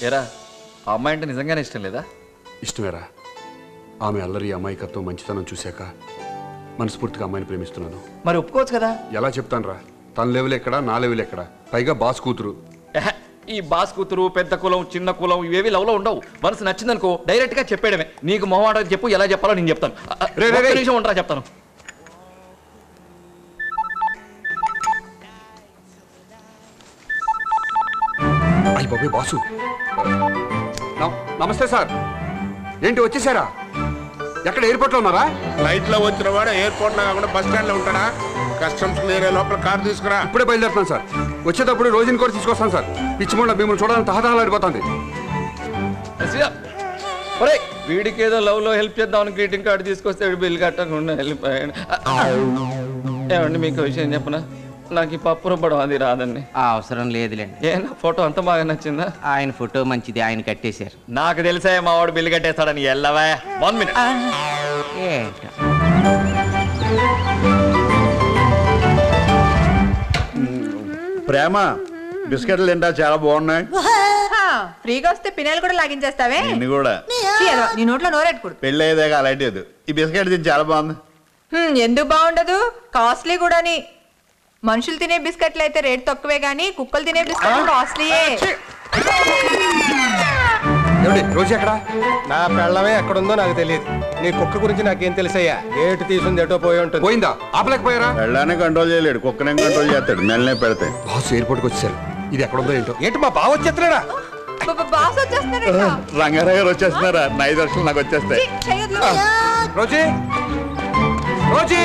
ఏరా ఆ అమ్మాయి అంటే నిజంగానే ఇష్టం లేదా? ఇష్టమేరా. ఆమె అల్లరి అమాయకత్వం మంచితనం చూశాక మనస్ఫూర్తిగా అమ్మాయిని ప్రేమిస్తున్నాను. మరి ఒప్పుకోవచ్చు కదా? ఎలా చెప్తాను రా, తన లెవెల్ ఎక్కడా నా లెవెల్ ఎక్కడా, పైగా బాస్ కూతురు. ఈ బాస్ కూతురు పెద్ద కులం చిన్న కులం ఇవేవి లవ్లో ఉండవు. మనసు నచ్చిందనుకో డైరెక్ట్ గా చెప్పేయడమే. నీకు మొహమాట చెప్పు, ఎలా చెప్పాలో నేను చెప్తాను. నిమిషం ఉంటారా చెప్తాను. అయ్యి బాబు బాసు. నమస్తే సార్. ఏంటి వచ్చేసారా? ఎక్కడ ఎయిర్పోర్ట్లో ఉన్నారా? ఫ్లైట్ లో వచ్చిన వాడు ఎయిర్పోర్ట్ లో కాకుండా బస్ స్టాండ్ లో ఉంటాడా? కస్టమ్స్ క్లియర్ లోపల కార్ తీసుకురా. ఇప్పుడే బయలుదేరుతాను సార్. వచ్చేటప్పుడు రోజుని కూడా తీసుకొస్తాను సార్. పిచ్చిమండ మిమ్మల్ని చూడాలని తహతహలాడిపోతుంది. వీడికి ఏదో లవ్ లో హెల్ప్ చేద్దామని గ్రీటింగ్ కార్డు తీసుకొస్తే బిల్ కట్టకుండా వెళ్ళిపోయాడు. ఏమండి మీకు విషయం చెప్పనా, నాకు ఈ పప్పు రుబ్బడం అది రాదండి. అవసరం లేదులేండి. ఏనా ఫోటో అంత బాగా నచ్చిందా? ఆయన ఫోటో మంచిది, ఆయన కట్టేశారు. నాకు తెలిసే మా వాడు బిల్లు కట్టేస్తాడని. ఎల్లవా 1 minute. ప్రేమ బిస్కెట్లు తింటా చాలా బాగున్నాయి. ఫ్రీగా వస్తే పిల్లలు కూడా లాగించేస్తావే. నిన్ను కూడా నీ నోట్లో నోరెట్టుకోడు. పెళ్ళి అయ్యేదాకా అలాంటి ఈ బిస్కెట్ తిని చాలా బాగుంది. ఎందుకు బాగుండదు, కాస్ట్లీ కూడాని. మనుషులు తినే బిస్కెట్లు అయితే రేట్ తక్కువే గానీ కుక్కలు తినే బిస్కెట్లు కాస్ట్లీయే. రోజు ఎక్కడ? నా పెళ్ళమే ఎక్కడుందో నాకు తెలియదు. నీ కుక్క గురించి నాకేం తెలుసయ్యా? గేటు తీసుంది ఎటో పోయి ఉంటుంది. పోయిందా? ఆపలేకపోయారా? పెళ్ళానే కంట్రోల్ చేయలేడు, కుక్కనే కంట్రోల్ చేస్తాడు. నెలనే పెడతాయి. బాస్ ఎయిర్పోర్ట్కి వచ్చేసారు. ఇది ఎక్కడుందో ఏంటో. ఏంటి మా బావ వచ్చేస్తున్నాడా? బాస్ వచ్చేస్తున్నారా? రంగారావు గారు వచ్చేస్తున్నారా? 5 లక్షలు నాకు వచ్చేస్తాయి. రోజీ రోజీ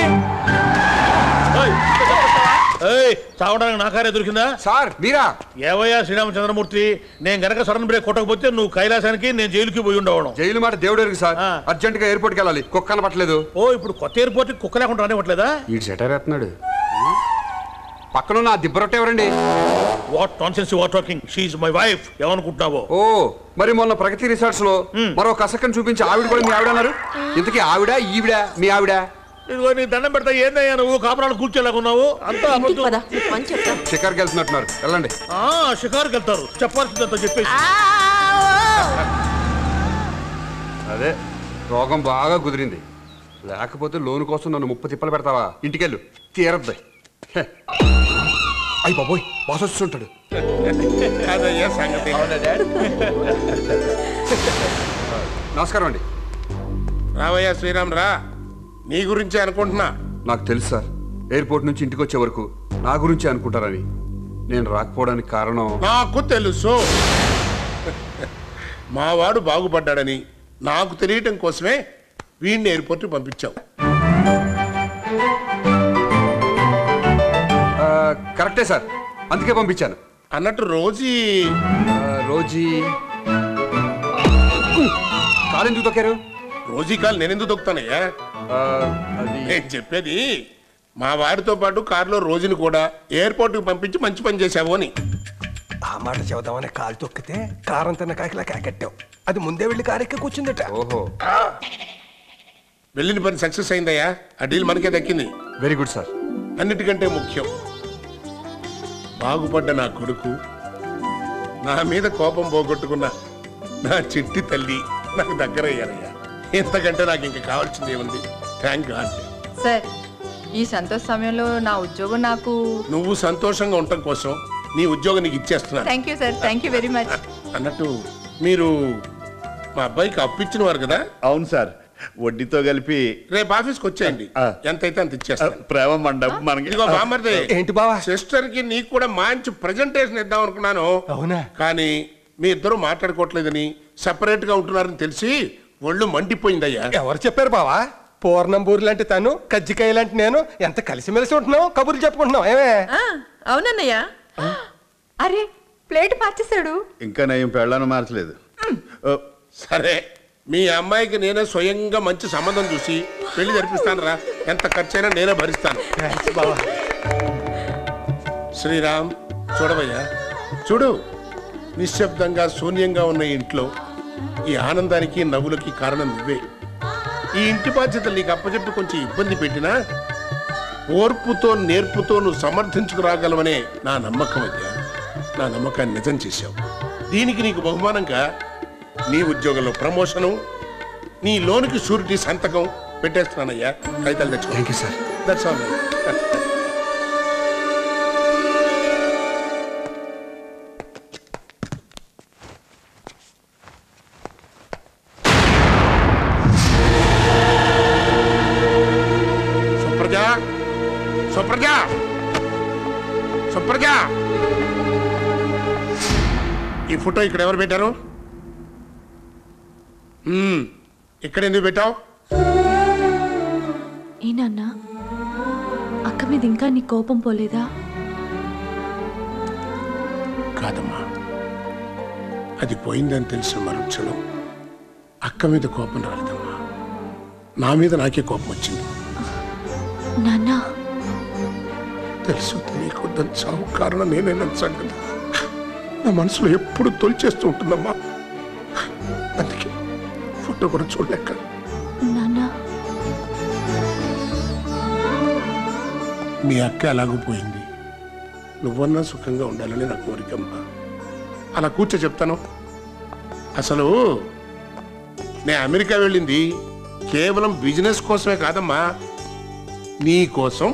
చావడానికి నాకారే దొరికిందా? సార్ మీరా? ఏవయ్యా శ్రీరామచంద్రమూర్తి, నేను గనక సడన్ బ్రేక్ కొట్టకపోతే నువ్వు కైలాసానికి, నేను జైలుకి పోయి ఉండవడం. జైలు మాట దేవుడు సార్. అర్జెంట్ గా ఎయిర్పోర్ట్కి వెళ్ళాలి. కుక్క కనపట్లేదు. ఓ ఇప్పుడు కొత్త ఎయిర్పోర్ట్ కుక్క లేకుండా రానివ్వట్లేదా? ఈ సెటర్ ఎత్తున్నాడు. పక్కన నా దిబ్బరొట్ట ఎవరండి? What nonsense you are talking? She is my wife. ఏమనుకుంటున్నావో? ఓ మరి మొన్న ప్రగతి రిసార్ట్స్ లో మరో కసక్కని చూపించి ఆవిడ కూడా మీ ఆవిడ అన్నారు. ఇంతకీ ఆవిడ ఈవిడ మీ ఆవిడ? ఇదిగో నీ దండం పెడతా. ఏందయ్యా నువ్వు కాపురాలు కూర్చోలేకున్నావు? అంతా షికార్కి వెళ్తున్నట్టున్నారు. వెళ్ళండి. షికారుకి వెళ్తారు, చెప్పాల్సిందంతా చెప్పేసి. అదే రోగం బాగా కుదిరింది. లేకపోతే లోన్ కోసం నన్ను 30 తిప్పలు పెడతావా? ఇంటికెళ్ళు, తీరద్దు. అయ్యి బాబోయ్, బాస్ వస్తుంటాడు. నమస్కారం అండి. రావయ్యా శ్రీరామ్ రా. నీ గురించే అనుకుంటున్నా. నాకు తెలుసు సార్, ఎయిర్పోర్ట్ నుంచి ఇంటికి వచ్చే వరకు నా గురించి అనుకుంటారని. నేను రాకపోవడానికి కారణం నాకు తెలుసు. మా వాడు బాగుపడ్డాడని నాకు తెలియటం కోసమే వీడిని ఎయిర్పోర్ట్ పంపించావు. కరెక్టే సార్, అందుకే పంపించాను. అన్నట్టు రోజీ కాలెందుకు తొక్కారు? రోజీ కాలు నేనెందుకు తొక్కుతానయ్యా? నేను చెప్పేది మా వాడితో పాటు కారులో రోజుని కూడా ఎయిర్పోర్ట్కి పంపించి మంచి పని చేశావు అని. ఆ మాట చెబుదామని కాలు తొక్కితే కారం తిన్న కాకిలా కాకెట్టావు. అది ముందే వెళ్ళి కారెక్కి కూర్చుందట. ఓహో, వెళ్ళిన పని సక్సెస్ అయిందయ్యా. ఆ డీల్ మనకే దక్కింది. Very good sir. అన్నిటికంటే ముఖ్యం, బాగుపడ్డ నా కొడుకు, నా మీద కోపం పోగొట్టుకున్న నా చిట్టి తల్లి నాకు దగ్గరయ్యారయ్యా. ఇంతకంటే నాకు ఇంకా కావాల్సింది ఏముంది? Thank God. సార్, ఈ సంతోష సమయంలో నా ఉద్యోగం నాకు. నువ్వు సంతోషంగా ఉండటం కోసం నీ ఉద్యోగం నీకు ఇచ్చేస్తున్నా. Thank you sir, thank you very much. అన్నట్టు మీరు మా అబ్బాయికి అప్పిచ్చిన వారు కదా? అవును సార్, వడ్డీతో కలిపి రేపు ఆఫీస్కి వచ్చేయండి. ఎంతైతే అంత ఇచ్చేస్తాను. ప్రేమ మండపం మనకి. ఇదిగో బామ్మర్ది, ఏంటి బావా? సిస్టర్ కి నీకు కూడా మంచి ప్రెజెంటేషన్ ఇద్దాం అనుకున్నాను. అవునా? కానీ మీ ఇద్దరు మాట్లాడుకోవట్లేదని, సెపరేట్ గా ఉంటున్నారని తెలిసి ఒళ్ళు మండిపోయిందయ్యా. ఎవరు చెప్పారు బావా? పూర్ణంబూరి లాంటి తను, కజ్జికాయ లాంటి నేను ఎంత కలిసిమెలిసి ఉంటున్నావు, కబుర్లు చెప్పుకుంటున్నావు. ఏమే? అవునన్నయ్య. అరే ప్లేట్ మార్చేశాడు. ఇంకా నేను పెళ్ళాను మార్చలేదు. సరే, మీ అమ్మాయికి నేనే స్వయంగా మంచి సంబంధం చూసి పెళ్లి జరిపిస్తాను రా. ఎంత ఖర్చైనా నేనే భరిస్తాను. శ్రీరామ్, చూడవయ్యా, చూడు. నిశ్శబ్దంగా శూన్యంగా ఉన్న ఇంట్లో ఈ ఆనందానికి నవ్వులకి కారణం నువ్వే. ఈ ఇంటి బాధ్యతలు నీకు అప్పచెప్పి కొంచెం ఇబ్బంది పెట్టినా ఓర్పుతో నేర్పుతో నువ్వు సమర్థించుకురాగలవనే నా నమ్మకం అయ్యా. నా నమ్మకాన్ని నిజం చేశావు. దీనికి నీకు బహుమానంగా నీ ఉద్యోగంలో ప్రమోషను, నీ లోనికి షూరిటీ సంతకం పెట్టేస్తున్నానయ్యా. కాగితాలు తెచ్చు. Thank you sir. That's all. Supraja, Supraja, Supraja, ఈ ఫోటో ఇక్కడ ఎవరు పెట్టారు? ఇక్కడ ఎందుకు పెట్టావు? ఏనన్నా, అక్క మీద ఇంకా నీ కోపం పోలేదా? కాదమ్మా, అది పోయిందని తెలిసిన మరుక్షణం అక్క మీద కోపం రాలేదమ్మా, నా మీద నాకే కోపం వచ్చింది. నాన్న, తెలుసు తెలియకొద్దని చావు కారణం నేనేనని సంగతి నా మనసులో ఎప్పుడు తొలిచేస్తూ ఉంటుందమ్మా. అందుకే ఫోటో కూడా చూడలేక. నాన్న, మీ అక్క ఎలాగో పోయింది, నువ్వన్నా సుఖంగా ఉండాలని నా కోరికమ్మా. అలా కూర్చో చెప్తాను. అసలు నేను అమెరికా వెళ్ళింది కేవలం బిజినెస్ కోసమే కాదమ్మా, నీ కోసం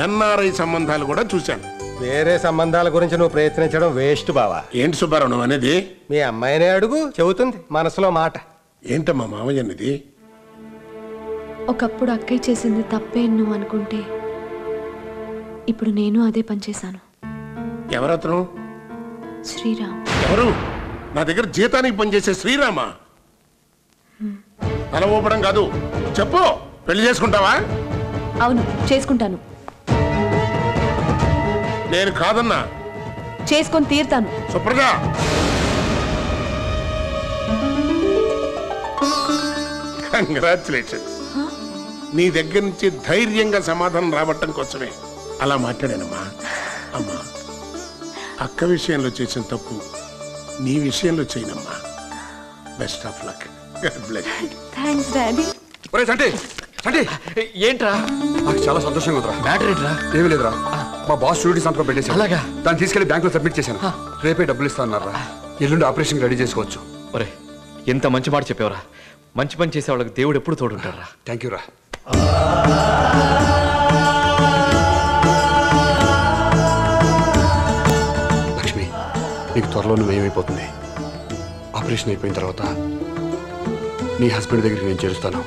ఎన్ఆర్ఐ సంబంధాలు కూడా చూశాను. వేరే సంబంధాల గురించి నువ్వు ప్రయత్నించడం వేస్ట్ బావా. ఏంటి సుబ్బారావు నువ్వు అనేది? మీ అమ్మాయినే అడుగు, చెబుతుంది మనసులో మాట. ఏంటమ్మా మామయ్య అనేది? ఒకప్పుడు అక్కయ్య చేసింది తప్పే నువ్వు అనుకుంటే ఇప్పుడు నేను అదే పని చేశాను. ఎవరతను? శ్రీరామ్. ఎవరు? నా దగ్గర జీతానికి పనిచేసే శ్రీరామా? తల ఊపడం కాదు, చెప్పు. పెళ్లి చేసుకుంటావా? అవును, చేసుకుంటాను. నేను కాదన్నా. చేసుకొని తీరుతాను. సుప్రజ, కంగ్రాచులేషన్స్. నీ దగ్గర నుంచి ధైర్యంగా సమాధానం రాబట్టడం కోసమే అలా మాట్లాడానమ్మా. అమ్మా, అక్క విషయంలో చేసిన తప్పు నీ విషయంలో చేయనమ్మా. Best of luck. God bless you. Thanks daddy. ఒరే సంటి, సంటి, ఏంట్రా? నాకు చాలా సంతోషంగా ఉందిరా. మ్యాటర్ ఏంట్రా? ఏమీ లేదురా, మా బాస్ షూరిటీ సంతకం పెట్టేసి అలాగా? దాన్ని తీసుకెళ్లి బ్యాంకులో సబ్మిట్ చేశాను. రేపే డబ్బులు ఇస్తానన్నారా. ఎల్లుండి ఆపరేషన్ రెడీ చేసుకోవచ్చు. ఒరే, ఎంత మంచి మాట చెప్పావురా. మంచి పని చేసే వాళ్ళకి దేవుడు ఎప్పుడు తోడుంటారా. థ్యాంక్ యూ రా. లక్ష్మి, నీకు త్వరలో నువ్వేమైపోతుంది. ఆపరేషన్ అయిపోయిన తర్వాత నీ హస్బెండ్ దగ్గరికి నేను చేరుస్తాను.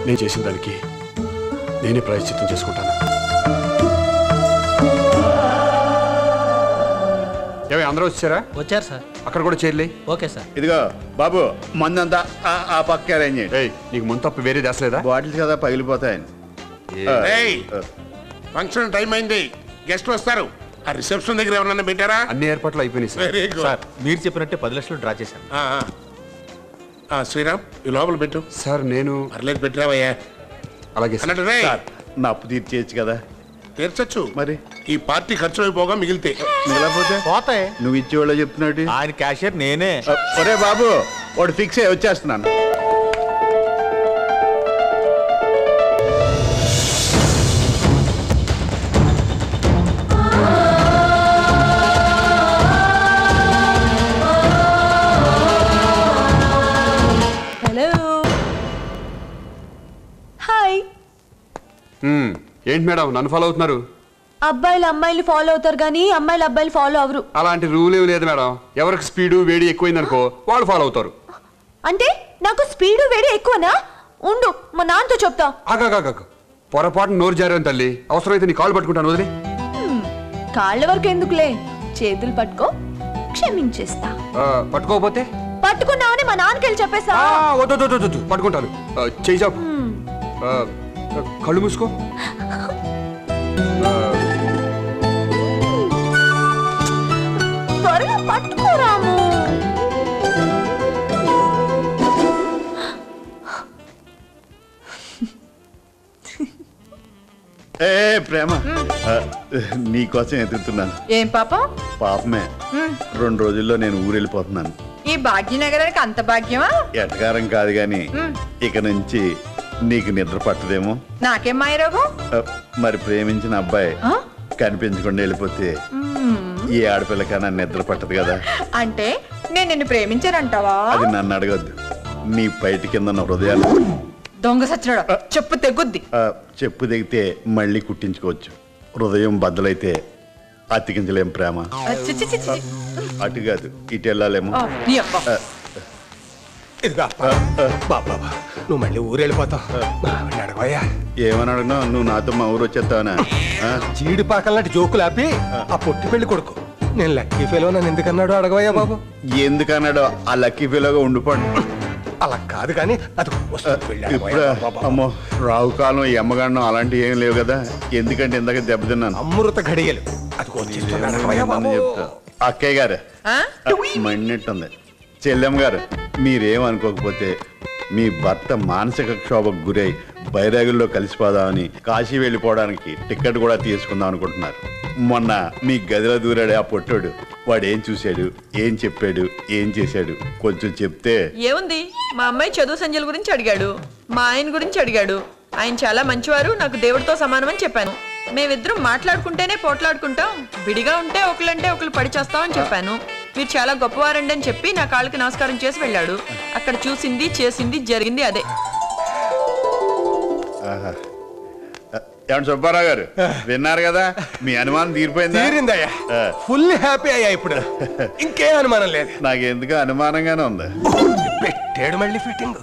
నేను చేసిన దానికి నేనే ప్రాయశ్చిత్తం చేసుకుంటాను. ఏమై అందరూ వచ్చారా? వచ్చారు సార్. అక్కడ కూడా చేరలే. Okay sir. ఇదిగో బాబు, మందంతా ఆ పక్క అరేంజ్ చేయండి. ఏయ్, నీకు ముందు తప్ప వేరే దేశలేదా? బాటిల్స్ కదా పగిలిపోతాయని. ఫంక్షన్ టైం అయింది, గెస్ట్ వస్తారు. ఆ రిసెప్షన్ దగ్గర ఎవరన్నా పెట్టారా? అన్ని ఏర్పాట్లు అయిపోయినాయి సార్. Very good. సార్, మీరు చెప్పినట్టే 10 లక్షలు డ్రా చేశాను. శ్రీరామ్, ఈ లోపల పెట్టు. సార్ నేను పర్లేదు, పెట్టిరావయ్యా. అలాగే సార్. అన్నట్టు రేయ్, సార్, నా అప్పు తీర్చేయచ్చు కదా. తీర్చచ్చు మరి ఈ పార్టీ ఖర్చు అయిపోగా మిగిలితే. మిగలపోతే పోతాయి. నువ్వు ఇచ్చేవాళ్ళు చెప్తున్నాడు. ఆయన క్యాషియర్ నేనే. ఒరే బాబు, వాడు ఫిక్స్ అయ్యి వచ్చేస్తున్నాను. Hello, hi. ఏంటి మేడం నన్ను ఫాలో అవుతున్నారు? అబ్బాయిలు అమ్మాయిలు ఫాలో అవుతారు కానీ అమ్మాయిలు అబ్బాయిలు ఫాలో అవరు. అలాంటి రూల్ ఏమి లేదు మేడం. ఎవరికి స్పీడు వేడి ఎక్కువైందనుకో వాళ్ళు ఫాలో అవుతారు. అంటే నాకు స్పీడు వేడి ఎక్కువనా? ఉండు, మా నాన్నతో చెప్తా. ఆగాగాగా, పొరపాటు నోరు జారాను తల్లి. అవసరమైతే నీ కాళ్ళు పట్టుకుంటాను, వదిలే. కాళ్ళ వరకు ఎందుకులే, చేతులు పట్టుకో, క్షమించేస్తా. పట్టుకోకపోతే? పట్టుకున్నావని మా నాన్నకెళ్ళి చెప్పేసా. వద్దు, పట్టుకుంటాను. చేయి చాపు. కళ్ళు మూసుకో. త్వరగా పట్టుకోరాము. ఏ ప్రేమ, నీకోసం ఎదుగుతున్నాను. ఏం పాపం? పాపమే, 2 రోజుల్లో నేను ఊరు వెళ్ళిపోతున్నాను. ఈ భాగ్యనగరానికి అంత భాగ్యమా? ఎటకారం కాదు గాని ఇక నుంచి నీకు నిద్ర పట్టదేమో. నాకేం మాయరోగం? మరి ప్రేమించిన అబ్బాయి కనిపించకుండా వెళ్ళిపోతే ఏ ఆడపిల్లకైనా నిద్ర పట్టదు కదా. అంటే నేను నిన్ను ప్రేమించానంటావా? అది నన్ను అడగద్దు, నీ బయట కింద ఉన్న హృదయాలు. దొంగ సచ్చినాడా, చెప్పు తెగుద్ది. చెప్పు దిగితే మళ్ళీ కుట్టించుకోవచ్చు, హృదయం బద్దలైతే అతికించలేం ప్రేమ. అటు కాదు ఇటు వెళ్ళాలేమో. నువ్వు మళ్ళీ ఊరు వెళ్ళిపోతావు. అడగవయ్యా. ఏమని అడిగినా నువ్వు నాతో మా ఊరు వచ్చేస్తావనా? జీడి పాకలాంటి జోకులు ఆపి ఆ పొట్టి పెళ్లి కొడుకు నేను లక్కీ ఫెలో నన్ను ఎందుకన్నాడు అడగవయ్యా బాబు. ఎందుకన్నాడో ఆ లక్కీ ఫెలోగా ఉండిపోండి. అలా కాదు కానీ అది అమ్మో రావు కాలం ఎమ్మగాడడం అలాంటివి ఏం లేవు కదా. ఎందుకంటే ఇందాక దెబ్బతిన్నాను. అమృత ఘడియలు చెప్తా. అక్కయ్య గారు మండినట్టుంది. చెల్లెమ్మ గారు మీరేమనుకోకపోతే మీ భర్త మానసిక క్షోభకు గురై బైరాగుల్లో కలిసిపోదామని కాశీ వెళ్ళిపోవడానికి టికెట్ కూడా తీసుకుందాం అనుకుంటున్నారు. మొన్న మీ గదిలో దూరాడు ఆ పొట్టోడు. వాడు ఏం చూశాడు, ఏం చెప్పాడు, ఏం చేశాడు కొంచెం చెప్తే. ఏముంది, మా అమ్మాయి చదువు సంజయ్ గురించి అడిగాడు, మా ఆయన గురించి అడిగాడు. ఆయన చాలా మంచివారు, నాకు దేవుడితో సమానమని చెప్పాను. మేమిద్దరం మాట్లాడుకుంటేనే పోట్లాడుకుంటాం, విడిగా ఉంటే ఒకళ్ళంటే ఒకళ్ళు పడి చేస్తామని చెప్పాను. మీరు చాలా గొప్పవారండి అని చెప్పి నా కాళ్ళకి నమస్కారం చేసి వెళ్ళాడు. అక్కడ చూసింది చేసింది జరిగింది అదే. ఏమంటే సుబ్బారావు గారు విన్నారు కదా, మీ అనుమానం తీరిందయ్యా. ఫుల్ హ్యాపీ అయ్యా ఇప్పుడు. ఇంకేం అనుమానం లేదు. నాకు ఎందుకు అనుమానంగానే ఉంది. పెట్టాడు మళ్ళీ ఫిట్టింగ్.